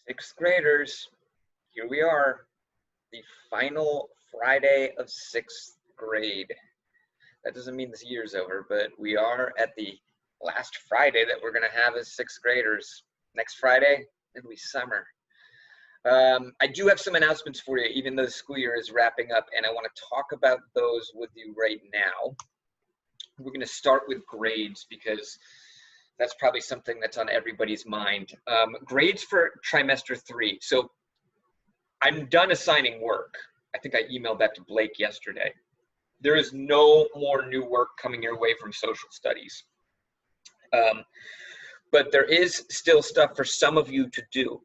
Sixth graders, here we are, the final Friday of sixth grade. That doesn't mean this year's over, but we are at the last Friday that we're going to have as sixth graders. Next Friday, it'll be summer. I do have some announcements for you, even though the school year is wrapping up, and I want to talk about those with you right now. We're going to start with grades because that's probably something that's on everybody's mind. Grades for trimester 3. So I'm done assigning work. I think I emailed that to Blake yesterday. There is no more new work coming your way from social studies. But there is still stuff for some of you to do.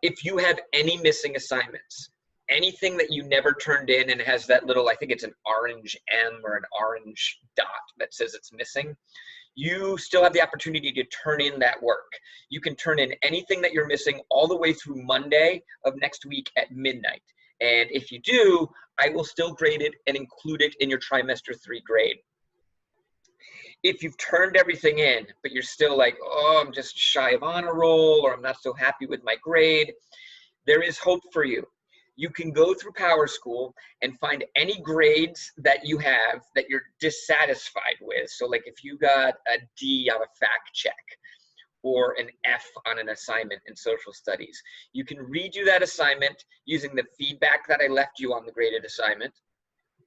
If you have any missing assignments, anything that you never turned in and has that little, I think it's an orange M or an orange dot that says it's missing, you still have the opportunity to turn in that work. You can turn in anything that you're missing all the way through Monday of next week at midnight. And if you do, I will still grade it and include it in your trimester 3 grade. If you've turned everything in, but you're still like, oh, I'm just shy of honor roll, or I'm not so happy with my grade, there is hope for you. You can go through PowerSchool and find any grades that you have that you're dissatisfied with. So like if you got a D on a fact check or an F on an assignment in social studies, you can redo that assignment using the feedback that I left you on the graded assignment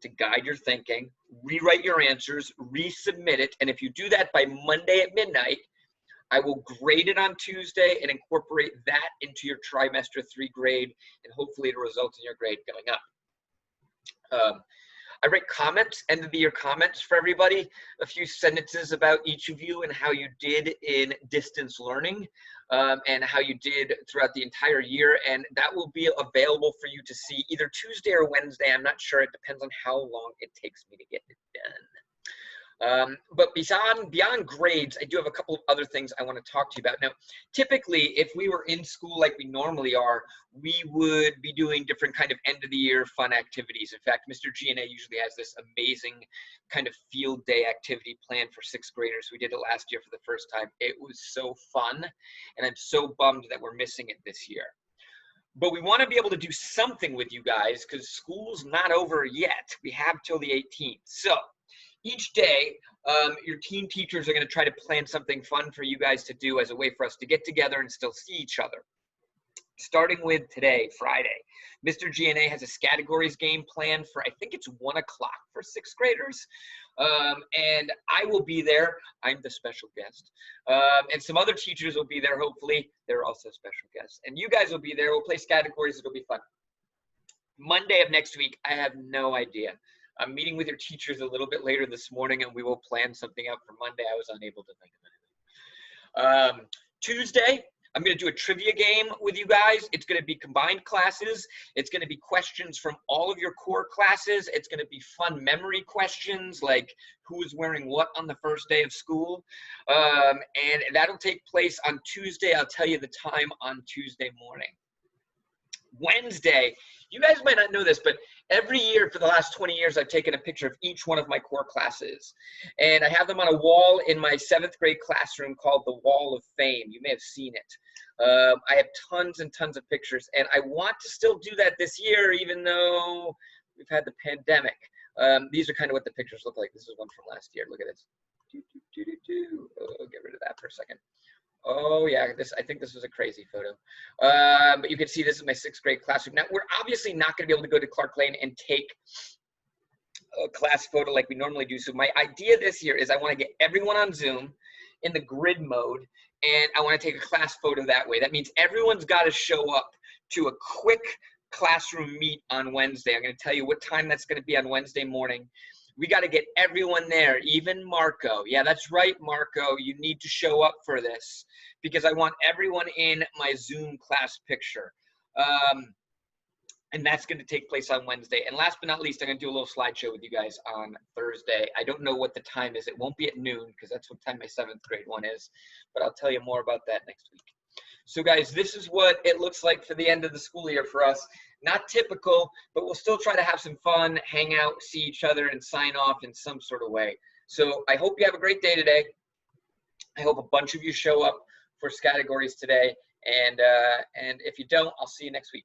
to guide your thinking, rewrite your answers, resubmit it. And if you do that by Monday at midnight, I will grade it on Tuesday and incorporate that into your trimester 3 grade, and hopefully it'll result in your grade going up. I write comments, end of the year comments for everybody, a few sentences about each of you and how you did in distance learning and how you did throughout the entire year. And that will be available for you to see either Tuesday or Wednesday. I'm not sure. It depends on how long it takes me to get it done. But beyond grades, I do have a couple of other things I want to talk to you about. Now, typically, if we were in school like we normally are, we would be doing different kind of end of the year fun activities. In fact, Mr. G&A usually has this amazing kind of field day activity planned for sixth graders. We did it last year for the first time. It was so fun, and I'm so bummed that we're missing it this year. But we want to be able to do something with you guys because school's not over yet. We have till the 18th. So each day, your team teachers are going to try to plan something fun for you guys to do as a way for us to get together and still see each other. Starting with today, Friday, Mr. G&A has a categories game planned for, I think it's 1 o'clock for sixth graders. And I will be there. I'm the special guest. And some other teachers will be there, hopefully. They're also special guests. And you guys will be there. We'll play categories. It'll be fun. Monday of next week, I have no idea. I'm meeting with your teachers a little bit later this morning, and we will plan something out for Monday. I was unable to think of anything. Tuesday, I'm going to do a trivia game with you guys. It's going to be combined classes. It's going to be questions from all of your core classes. It's going to be fun memory questions, like who is wearing what on the first day of school. And that'll take place on Tuesday. I'll tell you the time on Tuesday morning. Wednesday, you guys might not know this, but every year for the last 20 years, I've taken a picture of each one of my core classes. And I have them on a wall in my 7th grade classroom called the Wall of Fame. You may have seen it. I have tons and tons of pictures, and I want to still do that this year, even though we've had the pandemic. These are kind of what the pictures look like. This is one from last year. Look at this. Oh, get rid of that for a second. Oh yeah, I think this was a crazy photo. But you can see this is my 6th grade classroom. Now, we're obviously not going to be able to go to Clark Lane and take a class photo like we normally do. So my idea this year is I want to get everyone on Zoom in the grid mode, and I want to take a class photo that way. That means everyone's got to show up to a quick classroom meet on Wednesday. I'm going to tell you what time that's going to be on Wednesday morning. We got to get everyone there, even Marco. Yeah, that's right, Marco. You need to show up for this because I want everyone in my Zoom class picture. And that's going to take place on Wednesday. And last but not least, I'm going to do a little slideshow with you guys on Thursday. I don't know what the time is. It won't be at noon because that's what time my 7th grade one is. But I'll tell you more about that next week. So guys, this is what it looks like for the end of the school year for us. Not typical, but we'll still try to have some fun, hang out, see each other, and sign off in some sort of way. So I hope you have a great day today. I hope a bunch of you show up for categories today. And if you don't, I'll see you next week.